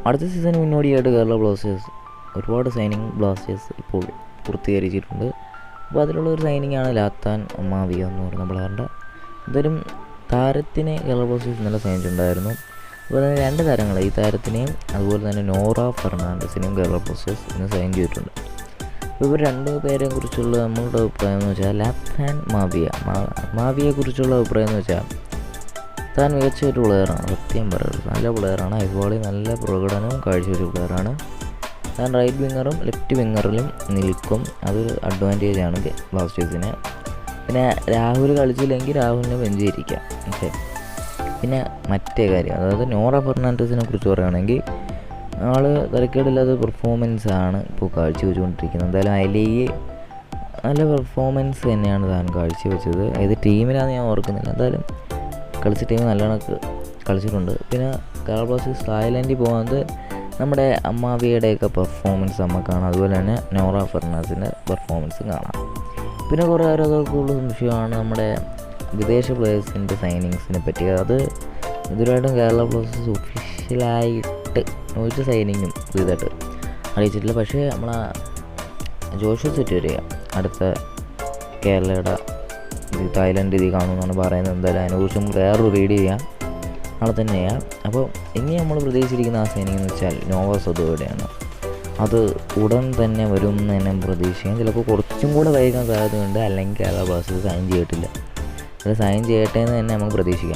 അടുത്ത സീസണിന് മുന്നോടിയായിട്ട് കേരള ബ്ലാസ്റ്റേഴ്സ് ഒരുപാട് സൈനിങ് ബ്ലാസ്റ്റേഴ്സ് ഇപ്പോൾ പൂർത്തീകരിച്ചിട്ടുണ്ട്. അപ്പോൾ അതിലുള്ളൊരു സൈനിങ്ങാണ് ലാത്താൻ മാവിയ എന്ന് പറയുന്ന പ്ലെയറിൻ്റെ. എന്തായാലും താരത്തിനെ കേരള ബ്ലാസ്റ്റേഴ്സ് ഇന്നലെ സൈനിച്ചിട്ടുണ്ടായിരുന്നു. അതുപോലെ തന്നെ 2 താരങ്ങൾ, ഈ താരത്തിനെയും അതുപോലെ തന്നെ നോറ ഫെർണാണ്ടസിനെയും കേരള ബ്ലാസ്റ്റേഴ്സ് ഇന്ന് സൈൻ ചെയ്തിട്ടുണ്ട്. അപ്പോൾ ഇവർ 2 പേരെ കുറിച്ചുള്ള നമ്മളുടെ അഭിപ്രായം എന്ന് വെച്ചാൽ ലാത്താൻ മാവിയെക്കുറിച്ചുള്ള അഭിപ്രായം എന്ന് വെച്ചാൽ താൻ മികച്ച ഒരു പ്ലെയറാണ്. സത്യം പറയുന്നത് നല്ല പ്ലെയറാണ്. ഐസ്വാളി നല്ല പ്രകടനവും കാഴ്ചവെച്ച പ്ലെയറാണ്. താൻ റൈറ്റ് വിങ്ങറും ലെഫ്റ്റ് വിങ്ങറിലും നിൽക്കും. അതൊരു അഡ്വാൻറ്റേജാണ് ബ്ലാസ്റ്റേഴ്സിന്. പിന്നെ രാഹുൽ കളിച്ചില്ലെങ്കിൽ രാഹുലിനെ ബെഞ്ചിരിക്കാം. ഓക്കെ, പിന്നെ മറ്റേ കാര്യം, അതായത് നോറ ഫെർണാണ്ടസിനെ കുറിച്ച് പറയുകയാണെങ്കിൽ ആൾ തരക്കേടില്ലാത്ത പെർഫോമൻസാണ് ഇപ്പോൾ കാഴ്ചവെച്ചുകൊണ്ടിരിക്കുന്നത്. എന്തായാലും അതിലേക്ക് നല്ല പെർഫോമൻസ് തന്നെയാണ് താൻ കാഴ്ചവെച്ചത്. ഏത് ടീമിലാണെന്ന് ഞാൻ ഓർക്കുന്നില്ല, എന്തായാലും കളിച്ച ടീം നല്ലോണം കളിച്ചിട്ടുണ്ട്. പിന്നെ കേരള ബ്ലാസ്റ്റേഴ്സ് തായ്ലൻഡിൽ പോകുന്നത് നമ്മുടെ അമ്മാവിയുടെയൊക്കെ പെർഫോമൻസ് നമുക്ക് കാണാം. അതുപോലെ തന്നെ നോറ ഫെർണാണ്ടസിൻ്റെ പെർഫോമൻസും കാണാം. പിന്നെ കുറേ ആരോഗ്യമുള്ള സംശയമാണ് നമ്മുടെ വിദേശ പ്ലേയേഴ്സിൻ്റെ സൈനിങ്സിനെ പറ്റി. അത് ഇതുവരെയായിട്ടും കേരള ബ്ലാസ്റ്റേഴ്സ് ഒഫീഷ്യലായിട്ട് ഒരു സൈനിങ്ങും ഇതായിട്ട് അറിയിച്ചിട്ടില്ല. പക്ഷേ നമ്മളെ ജോഷു സെറ്റൂരിയ അടുത്ത കേരളയുടെ തായ്ലൻഡ് ഇതിൽ കാണുമെന്നാണ് പറയുന്നത്. എന്തായാലും അതിനെക്കുറിച്ച് നമുക്ക് വേറൊരു റീഡ് ചെയ്യാം, നാളെ തന്നെ ചെയ്യാം. അപ്പോൾ ഇനി നമ്മൾ പ്രതീക്ഷിച്ചിരിക്കുന്ന ആ സൈനിങ് എന്ന് വെച്ചാൽ നോവ സദോയുടെയാണ്. അത് ഉടൻ തന്നെ വരും എന്ന് തന്നെ പ്രതീക്ഷിക്കാം. ചിലപ്പോൾ കുറച്ചും കൂടെ വൈകാൻ സാധ്യതയുണ്ട്, അല്ലെങ്കിൽ കേരള ബ്ലാസ്റ്റേഴ്സ് സൈൻ ചെയ്തിട്ടില്ല. അത് സൈൻ ചെയ്യട്ടെ എന്ന് തന്നെ നമുക്ക് പ്രതീക്ഷിക്കാം.